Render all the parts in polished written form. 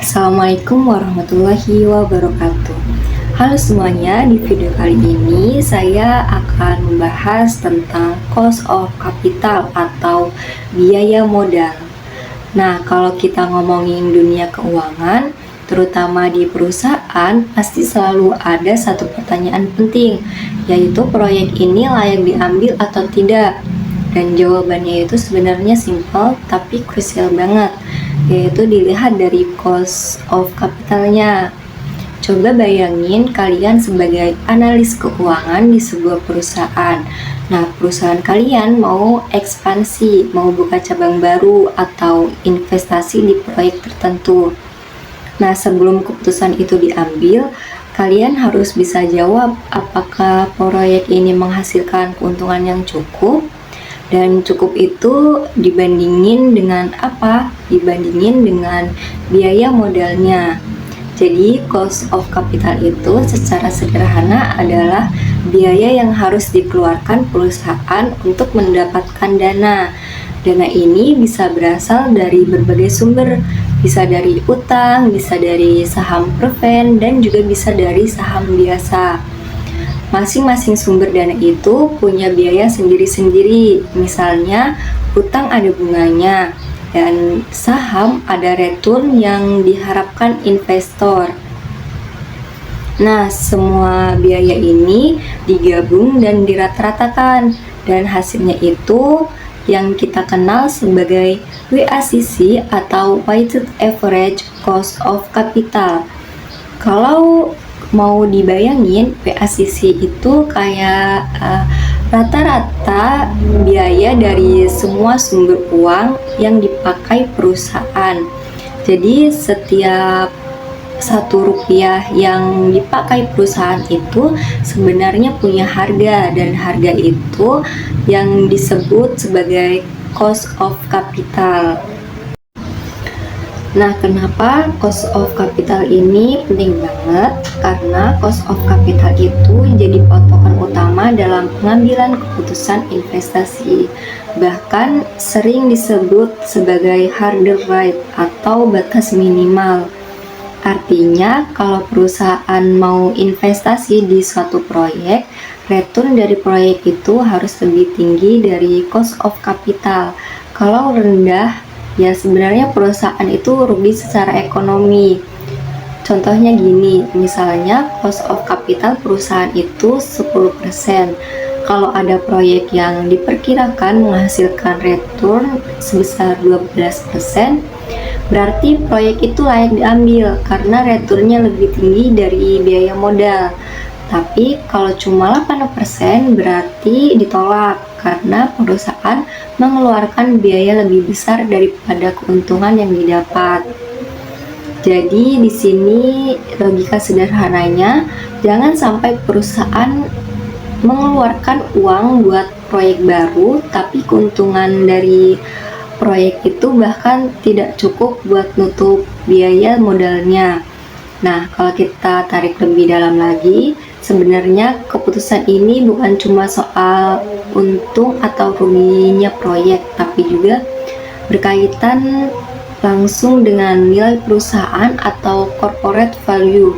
Assalamualaikum warahmatullahi wabarakatuh. Halo semuanya, di video kali ini saya akan membahas tentang cost of capital atau biaya modal. Nah, kalau kita ngomongin dunia keuangan, terutama di perusahaan, pasti selalu ada satu pertanyaan penting, yaitu proyek ini layak diambil atau tidak. Dan jawabannya itu sebenarnya simpel tapi krusial banget, yaitu dilihat dari cost of capitalnya. Coba bayangin kalian sebagai analis keuangan di sebuah perusahaan. Nah, perusahaan kalian mau ekspansi, mau buka cabang baru atau investasi di proyek tertentu. Nah, sebelum keputusan itu diambil, kalian harus bisa jawab apakah proyek ini menghasilkan keuntungan yang cukup. Dan cukup itu dibandingin dengan apa? Dibandingin dengan biaya modalnya. Jadi cost of capital itu secara sederhana adalah biaya yang harus dikeluarkan perusahaan untuk mendapatkan dana. Dana ini bisa berasal dari berbagai sumber, bisa dari utang, bisa dari saham preferred, dan juga bisa dari saham biasa. Masing-masing sumber dana itu punya biaya sendiri-sendiri. Misalnya, utang ada bunganya, dan saham ada return yang diharapkan investor. Nah, semua biaya ini digabung dan dirata-ratakan, dan hasilnya itu yang kita kenal sebagai WACC atau Weighted Average Cost of Capital. Kalau mau dibayangin, WACC itu kayak rata-rata biaya dari semua sumber uang yang dipakai perusahaan. Jadi setiap Rp1 yang dipakai perusahaan itu sebenarnya punya harga, dan harga itu yang disebut sebagai cost of capital. Nah, kenapa cost of capital ini penting banget? Karena cost of capital itu jadi patokan utama dalam pengambilan keputusan investasi. Bahkan sering disebut sebagai hurdle rate atau batas minimal. Artinya, kalau perusahaan mau investasi di suatu proyek, return dari proyek itu harus lebih tinggi dari cost of capital. Kalau rendah, ya sebenarnya perusahaan itu rugi secara ekonomi. Contohnya gini, misalnya cost of capital perusahaan itu 10%. Kalau ada proyek yang diperkirakan menghasilkan return sebesar 12%, berarti proyek itu layak diambil karena returnnya lebih tinggi dari biaya modal. Tapi kalau cuma 8% berarti ditolak karena perusahaan mengeluarkan biaya lebih besar daripada keuntungan yang didapat. Jadi di sini logika sederhananya, jangan sampai perusahaan mengeluarkan uang buat proyek baru tapi keuntungan dari proyek itu bahkan tidak cukup buat nutup biaya modalnya. Nah, kalau kita tarik lebih dalam lagi, sebenarnya keputusan ini bukan cuma soal untung atau ruginya proyek, tapi juga berkaitan langsung dengan nilai perusahaan atau corporate value.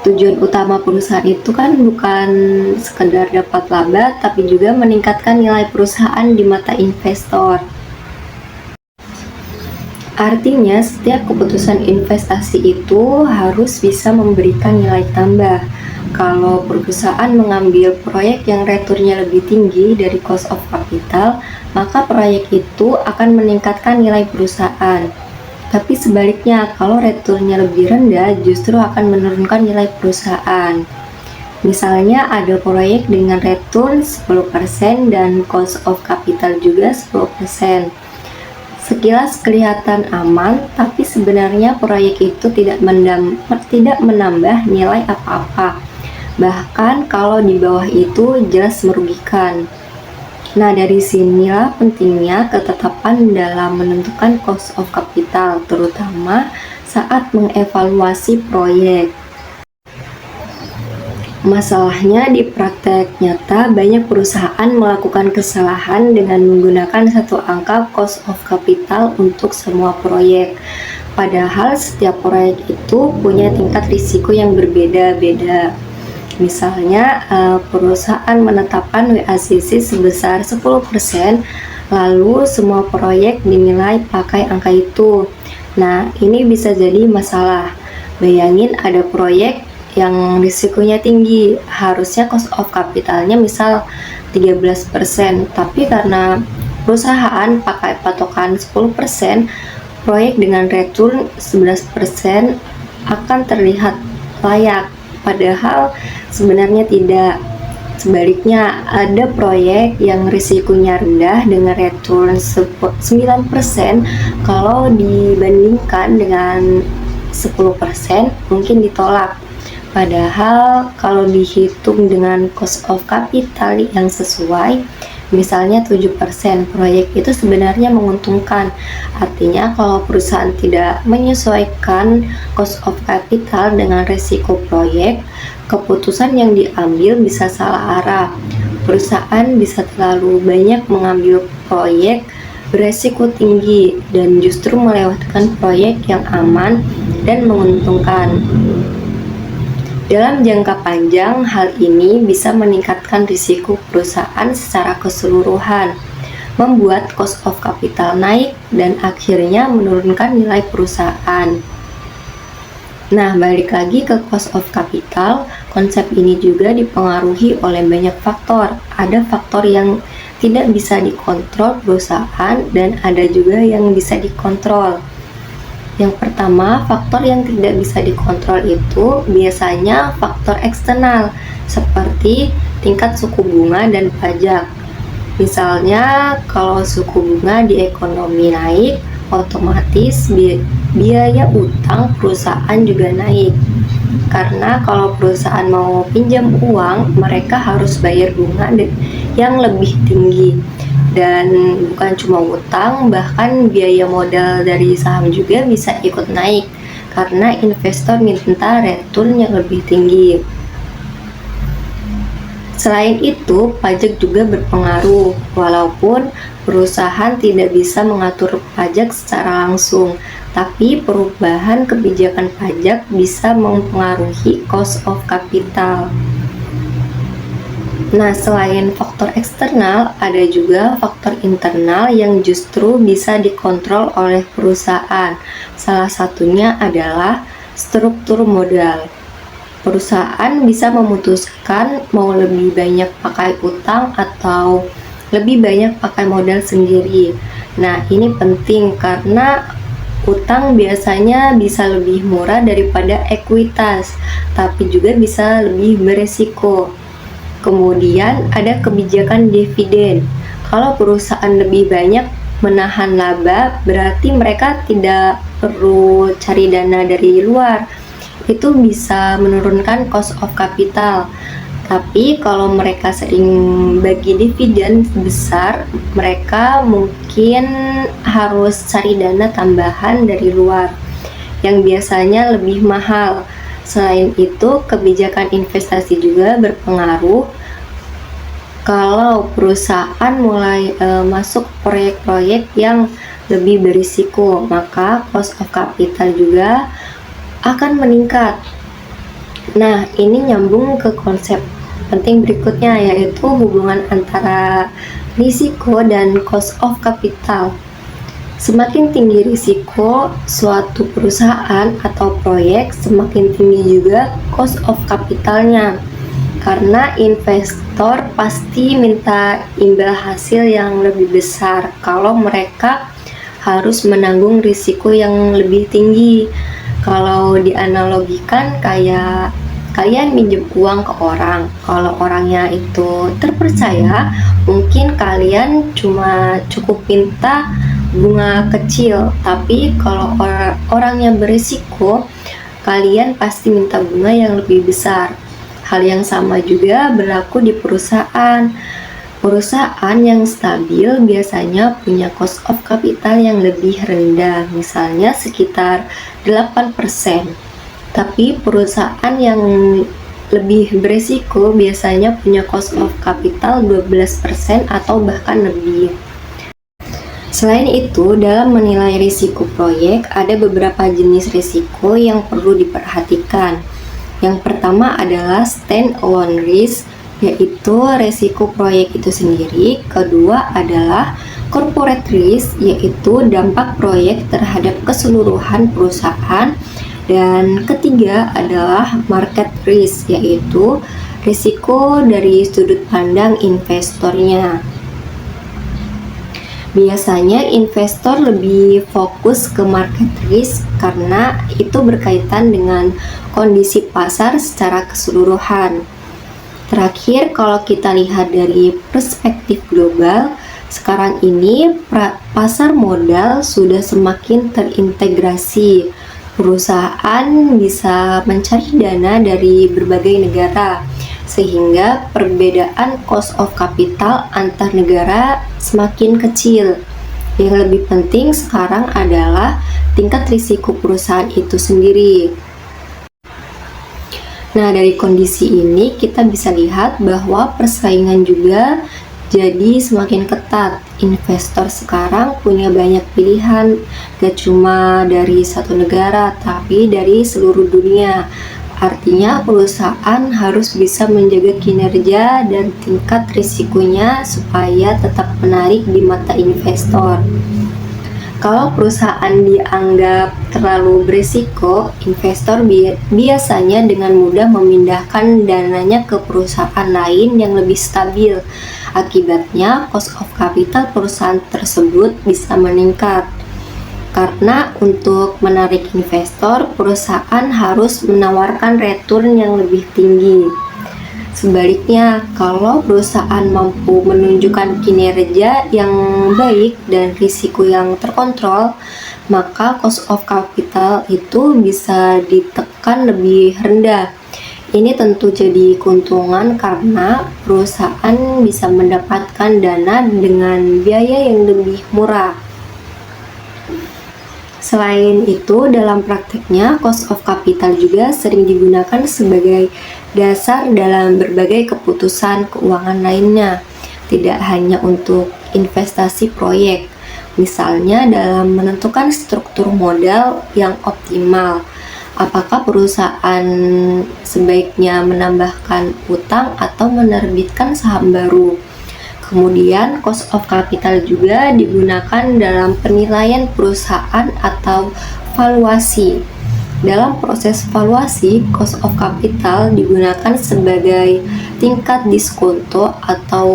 Tujuan utama perusahaan itu kan bukan sekedar dapat laba, tapi juga meningkatkan nilai perusahaan di mata investor. Artinya, setiap keputusan investasi itu harus bisa memberikan nilai tambah. Kalau perusahaan mengambil proyek yang returnnya lebih tinggi dari cost of capital, maka proyek itu akan meningkatkan nilai perusahaan. Tapi sebaliknya, kalau returnnya lebih rendah, justru akan menurunkan nilai perusahaan. Misalnya ada proyek dengan return 10% dan cost of capital juga 10%. Sekilas kelihatan aman, tapi sebenarnya proyek itu tidak menambah nilai apa-apa. Bahkan kalau di bawah itu jelas merugikan. Nah, dari sinilah pentingnya ketetapan dalam menentukan cost of capital, terutama saat mengevaluasi proyek. Masalahnya di praktek nyata banyak perusahaan melakukan kesalahan dengan menggunakan satu angka cost of capital untuk semua proyek. Padahal setiap proyek itu punya tingkat risiko yang berbeda-beda. Misalnya, perusahaan menetapkan WACC sebesar 10%, lalu semua proyek dinilai pakai angka itu. Nah, ini bisa jadi masalah. Bayangin ada proyek yang risikonya tinggi, harusnya cost of capitalnya misal 13%, tapi karena perusahaan pakai patokan 10%, proyek dengan return 11% akan terlihat layak, padahal sebenarnya tidak. Sebaliknya, ada proyek yang risikonya rendah dengan return 9%, kalau dibandingkan dengan 10% mungkin ditolak. Padahal kalau dihitung dengan cost of capital yang sesuai, misalnya 7%, proyek itu sebenarnya menguntungkan. Artinya kalau perusahaan tidak menyesuaikan cost of capital dengan risiko proyek, keputusan yang diambil bisa salah arah. Perusahaan bisa terlalu banyak mengambil proyek beresiko tinggi dan justru melewatkan proyek yang aman dan menguntungkan. Dalam jangka panjang, hal ini bisa meningkatkan risiko perusahaan secara keseluruhan, membuat cost of capital naik, dan akhirnya menurunkan nilai perusahaan. Nah, balik lagi ke cost of capital, konsep ini juga dipengaruhi oleh banyak faktor. Ada faktor yang tidak bisa dikontrol perusahaan dan ada juga yang bisa dikontrol. Yang pertama, faktor yang tidak bisa dikontrol itu biasanya faktor eksternal, seperti tingkat suku bunga dan pajak. Misalnya, kalau suku bunga di ekonomi naik, otomatis biaya utang perusahaan juga naik. Karena kalau perusahaan mau pinjam uang, mereka harus bayar bunga yang lebih tinggi. Dan bukan cuma utang, bahkan biaya modal dari saham juga bisa ikut naik karena investor minta return yang lebih tinggi. Selain itu, pajak juga berpengaruh, walaupun perusahaan tidak bisa mengatur pajak secara langsung, tapi perubahan kebijakan pajak bisa mempengaruhi cost of capital. Nah, selain faktor eksternal, ada juga faktor internal yang justru bisa dikontrol oleh perusahaan. Salah satunya adalah struktur modal. Perusahaan bisa memutuskan mau lebih banyak pakai utang atau lebih banyak pakai modal sendiri. Nah, ini penting karena utang biasanya bisa lebih murah daripada ekuitas, tapi juga bisa lebih beresiko. Kemudian ada kebijakan dividen. Kalau perusahaan lebih banyak menahan laba, berarti mereka tidak perlu cari dana dari luar. Itu bisa menurunkan cost of capital. Tapi kalau mereka sering bagi dividen besar, mereka mungkin harus cari dana tambahan dari luar yang biasanya lebih mahal. Selain itu, kebijakan investasi juga berpengaruh. Kalau perusahaan mulai masuk proyek-proyek yang lebih berisiko, maka cost of capital juga akan meningkat. Nah, ini nyambung ke konsep penting berikutnya, yaitu hubungan antara risiko dan cost of capital. Semakin tinggi risiko suatu perusahaan atau proyek, semakin tinggi juga cost of capitalnya. Karena investor pasti minta imbal hasil yang lebih besar kalau mereka harus menanggung risiko yang lebih tinggi. Kalau dianalogikan kayak kalian minjem uang ke orang, kalau orangnya itu terpercaya, mungkin kalian cuma cukup minta bunga kecil, tapi kalau orangnya berisiko, kalian pasti minta bunga yang lebih besar. Hal yang sama juga berlaku di perusahaan. Perusahaan yang stabil biasanya punya cost of capital yang lebih rendah, misalnya sekitar 8%. Tapi perusahaan yang lebih berisiko biasanya punya cost of capital 12% atau bahkan lebih. Selain itu, dalam menilai risiko proyek, ada beberapa jenis risiko yang perlu diperhatikan. Yang pertama adalah stand-alone risk, yaitu risiko proyek itu sendiri. Kedua adalah corporate risk, yaitu dampak proyek terhadap keseluruhan perusahaan. Dan ketiga adalah market risk, yaitu risiko dari sudut pandang investornya. Biasanya investor lebih fokus ke market risk karena itu berkaitan dengan kondisi pasar secara keseluruhan. Terakhir, kalau kita lihat dari perspektif global, sekarang ini pasar modal sudah semakin terintegrasi. Perusahaan bisa mencari dana dari berbagai negara, sehingga perbedaan cost of capital antar negara semakin kecil. Yang lebih penting sekarang adalah tingkat risiko perusahaan itu sendiri. Nah, dari kondisi ini kita bisa lihat bahwa persaingan juga jadi semakin ketat. Investor sekarang punya banyak pilihan, gak cuma dari satu negara, tapi dari seluruh dunia. Artinya perusahaan harus bisa menjaga kinerja dan tingkat risikonya supaya tetap menarik di mata investor. Kalau perusahaan dianggap terlalu berisiko, investor biasanya dengan mudah memindahkan dananya ke perusahaan lain yang lebih stabil. Akibatnya, cost of capital perusahaan tersebut bisa meningkat. Karena untuk menarik investor, perusahaan harus menawarkan return yang lebih tinggi. Sebaliknya, kalau perusahaan mampu menunjukkan kinerja yang baik dan risiko yang terkontrol, maka cost of capital itu bisa ditekan lebih rendah. Ini tentu jadi keuntungan karena perusahaan bisa mendapatkan dana dengan biaya yang lebih murah. Selain itu, dalam prakteknya, cost of capital juga sering digunakan sebagai dasar dalam berbagai keputusan keuangan lainnya, tidak hanya untuk investasi proyek, misalnya dalam menentukan struktur modal yang optimal. Apakah perusahaan sebaiknya menambahkan utang atau menerbitkan saham baru? Kemudian, cost of capital juga digunakan dalam penilaian perusahaan atau valuasi. Dalam proses valuasi, cost of capital digunakan sebagai tingkat diskonto atau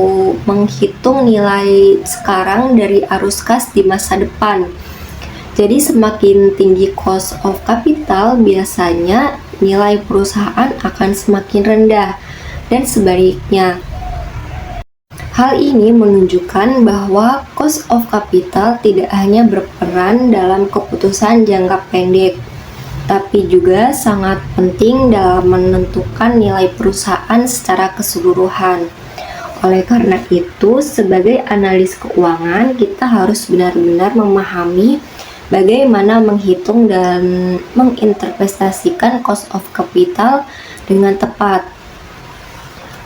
menghitung nilai sekarang dari arus kas di masa depan. Jadi semakin tinggi cost of capital, biasanya nilai perusahaan akan semakin rendah dan sebaliknya. Hal ini menunjukkan bahwa cost of capital tidak hanya berperan dalam keputusan jangka pendek, tapi juga sangat penting dalam menentukan nilai perusahaan secara keseluruhan. Oleh karena itu, sebagai analis keuangan, kita harus benar-benar memahami bagaimana menghitung dan menginvestasikan cost of capital dengan tepat.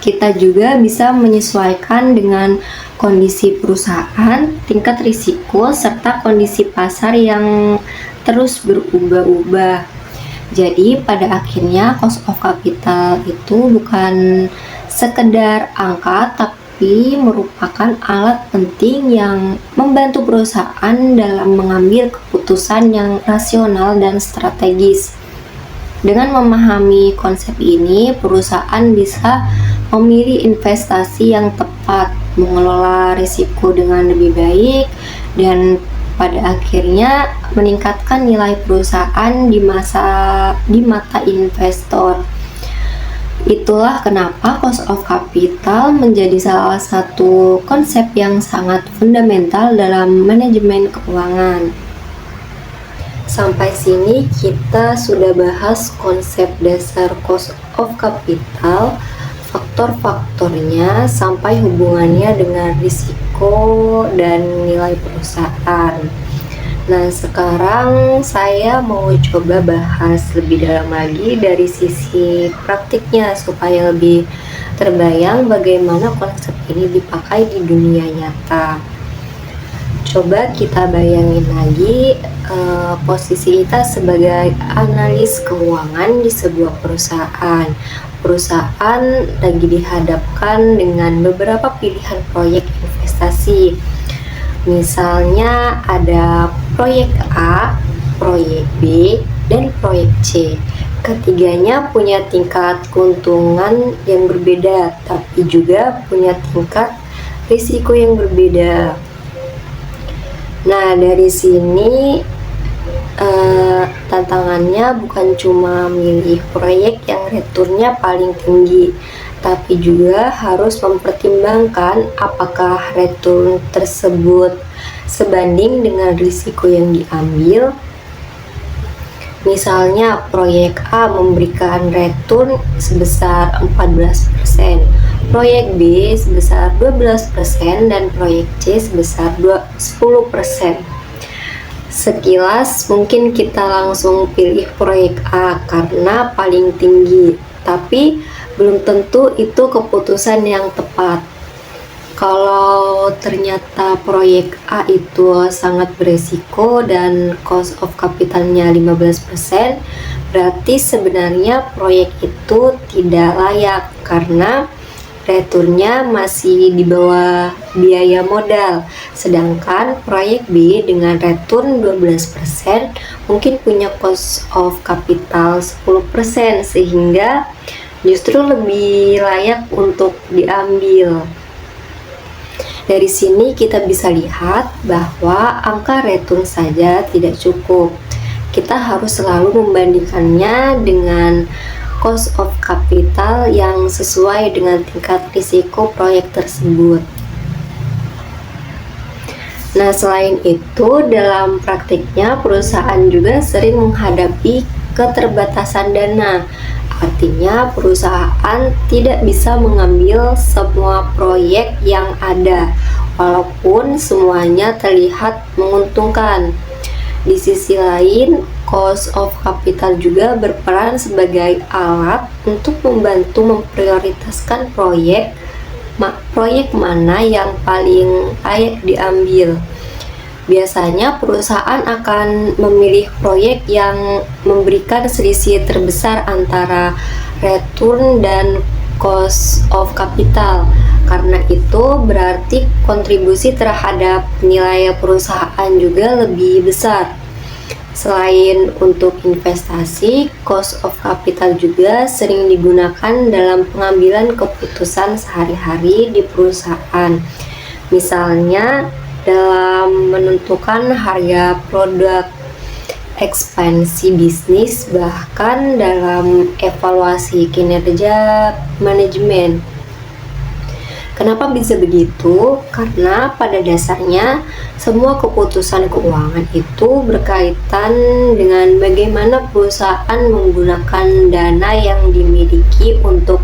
Kita juga bisa menyesuaikan dengan kondisi perusahaan, tingkat risiko, serta kondisi pasar yang terus berubah-ubah. Jadi pada akhirnya cost of capital itu bukan sekedar angka, tapi merupakan alat penting yang membantu perusahaan dalam mengambil keputusan yang rasional dan strategis. Dengan memahami konsep ini, perusahaan bisa memilih investasi yang tepat, mengelola risiko dengan lebih baik, dan pada akhirnya meningkatkan nilai perusahaan di mata investor. Itulah kenapa cost of capital menjadi salah satu konsep yang sangat fundamental dalam manajemen keuangan. Sampai sini kita sudah bahas konsep dasar cost of capital, faktor-faktornya, sampai hubungannya dengan risiko dan nilai perusahaan. Nah, sekarang saya mau coba bahas lebih dalam lagi dari sisi praktiknya supaya lebih terbayang bagaimana konsep ini dipakai di dunia nyata. Coba kita bayangin lagi posisi kita sebagai analis keuangan di sebuah perusahaan. Perusahaan lagi dihadapkan dengan beberapa pilihan proyek investasi. Misalnya ada proyek A, proyek B, dan proyek C. Ketiganya punya tingkat keuntungan yang berbeda, tapi juga punya tingkat risiko yang berbeda. Nah, dari sini tantangannya bukan cuma milih proyek yang returnnya paling tinggi, tapi juga harus mempertimbangkan apakah return tersebut sebanding dengan risiko yang diambil. Misalnya proyek A memberikan return sebesar 14%, proyek B sebesar 12%, dan proyek C sebesar 10%. Sekilas mungkin kita langsung pilih proyek A karena paling tinggi, tapi belum tentu itu keputusan yang tepat. Kalau ternyata proyek A itu sangat beresiko dan cost of capitalnya 15%, berarti sebenarnya proyek itu tidak layak karena returnnya masih di bawah biaya modal. Sedangkan proyek B dengan return 12% mungkin punya cost of capital 10%, sehingga justru lebih layak untuk diambil. Dari sini kita bisa lihat bahwa angka return saja tidak cukup. Kita harus selalu membandingkannya dengan cost of capital yang sesuai dengan tingkat risiko proyek tersebut. Nah, selain itu, dalam praktiknya perusahaan juga sering menghadapi keterbatasan dana. Artinya perusahaan tidak bisa mengambil semua proyek yang ada, walaupun semuanya terlihat menguntungkan. Di sisi lain, cost of capital juga berperan sebagai alat untuk membantu memprioritaskan proyek mana yang paling layak diambil. Biasanya perusahaan akan memilih proyek yang memberikan selisih terbesar antara return dan cost of capital. Karena itu berarti kontribusi terhadap nilai perusahaan juga lebih besar. Selain untuk investasi, cost of capital juga sering digunakan dalam pengambilan keputusan sehari-hari di perusahaan. Misalnya dalam menentukan harga produk, ekspansi bisnis, bahkan dalam evaluasi kinerja manajemen. Kenapa bisa begitu? Karena pada dasarnya semua keputusan keuangan itu berkaitan dengan bagaimana perusahaan menggunakan dana yang dimiliki untuk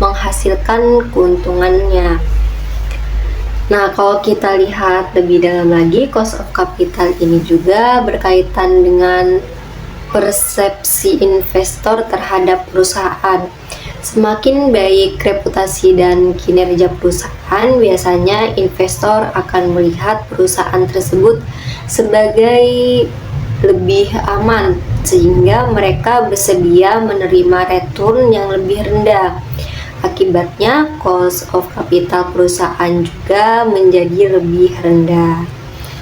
menghasilkan keuntungannya. Nah, kalau kita lihat lebih dalam lagi, cost of capital ini juga berkaitan dengan persepsi investor terhadap perusahaan. Semakin baik reputasi dan kinerja perusahaan, biasanya investor akan melihat perusahaan tersebut sebagai lebih aman, sehingga mereka bersedia menerima return yang lebih rendah. Akibatnya, cost of capital perusahaan juga menjadi lebih rendah.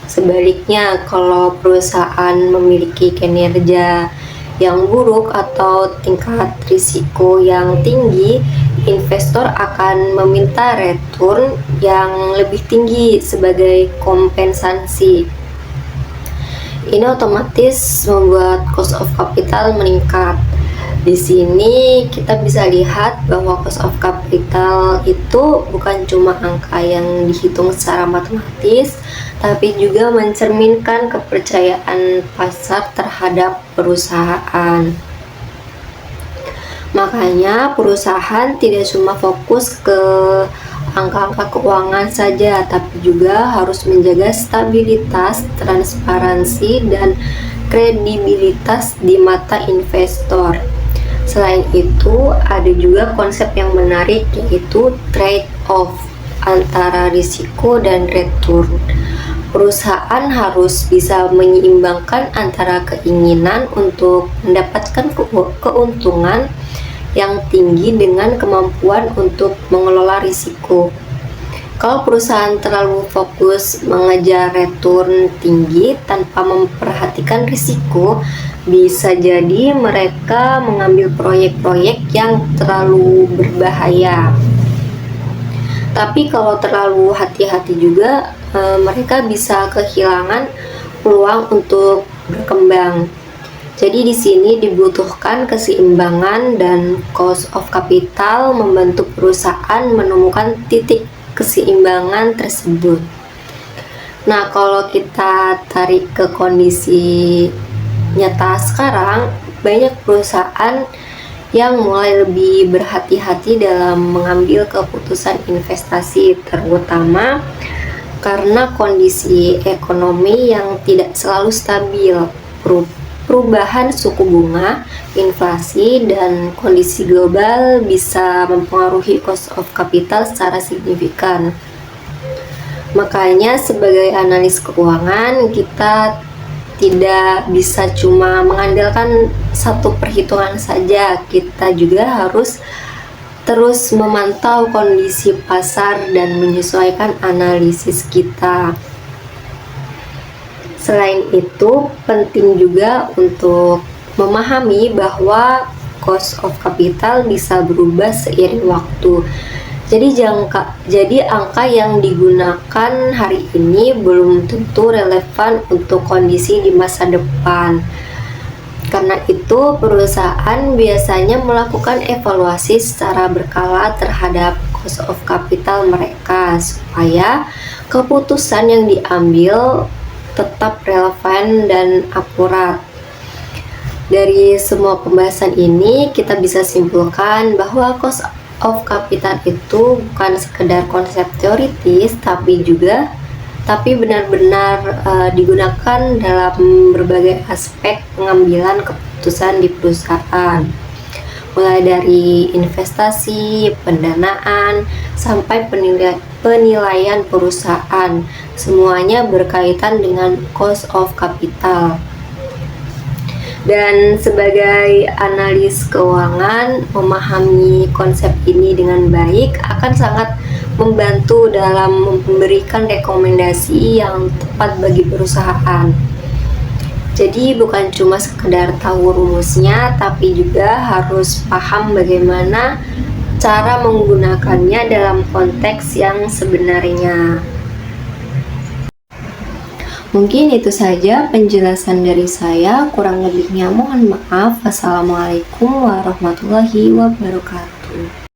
Sebaliknya, kalau perusahaan memiliki kinerja yang buruk atau tingkat risiko yang tinggi, investor akan meminta return yang lebih tinggi sebagai kompensasi. Ini otomatis membuat cost of capital meningkat. Di sini kita bisa lihat bahwa cost of capital itu bukan cuma angka yang dihitung secara matematis, tapi juga mencerminkan kepercayaan pasar terhadap perusahaan. Makanya perusahaan tidak cuma fokus ke angka-angka keuangan saja, tapi juga harus menjaga stabilitas, transparansi, dan kredibilitas di mata investor. Selain itu, ada juga konsep yang menarik, yaitu trade-off antara risiko dan return. perusahaan harus bisa menyeimbangkan antara keinginan untuk mendapatkan keuntungan yang tinggi dengan kemampuan untuk mengelola risiko. Kalau perusahaan terlalu fokus mengejar return tinggi tanpa memperhatikan risiko, bisa jadi mereka mengambil proyek-proyek yang terlalu berbahaya. Tapi kalau terlalu hati-hati juga, mereka bisa kehilangan peluang untuk berkembang. Jadi di sini dibutuhkan keseimbangan, dan cost of capital membantu perusahaan menemukan titik keseimbangan tersebut. Nah, kalau kita tarik ke kondisi nyata sekarang, banyak perusahaan yang mulai lebih berhati-hati dalam mengambil keputusan investasi, terutama karena kondisi ekonomi yang tidak selalu stabil, perubahan suku bunga, inflasi, dan kondisi global bisa mempengaruhi cost of capital secara signifikan. Makanya sebagai analis keuangan, kita tidak bisa cuma mengandalkan satu perhitungan saja. Kita juga harus terus memantau kondisi pasar dan menyesuaikan analisis kita. Selain itu, penting juga untuk memahami bahwa cost of capital bisa berubah seiring waktu. Jadi angka yang digunakan hari ini belum tentu relevan untuk kondisi di masa depan. Karena itu, perusahaan biasanya melakukan evaluasi secara berkala terhadap cost of capital mereka supaya keputusan yang diambil tetap relevan dan akurat. Dari semua pembahasan ini, kita bisa simpulkan bahwa cost of capital itu bukan sekedar konsep teoritis, tapi benar-benar digunakan dalam berbagai aspek pengambilan keputusan di perusahaan, mulai dari investasi, pendanaan, sampai penilaian perusahaan. Semuanya berkaitan dengan cost of capital. Dan sebagai analis keuangan, memahami konsep ini dengan baik akan sangat membantu dalam memberikan rekomendasi yang tepat bagi perusahaan. Jadi bukan cuma sekedar tahu rumusnya, tapi juga harus paham bagaimana cara menggunakannya dalam konteks yang sebenarnya. Mungkin itu saja penjelasan dari saya, kurang lebihnya mohon maaf. Wassalamualaikum warahmatullahi wabarakatuh.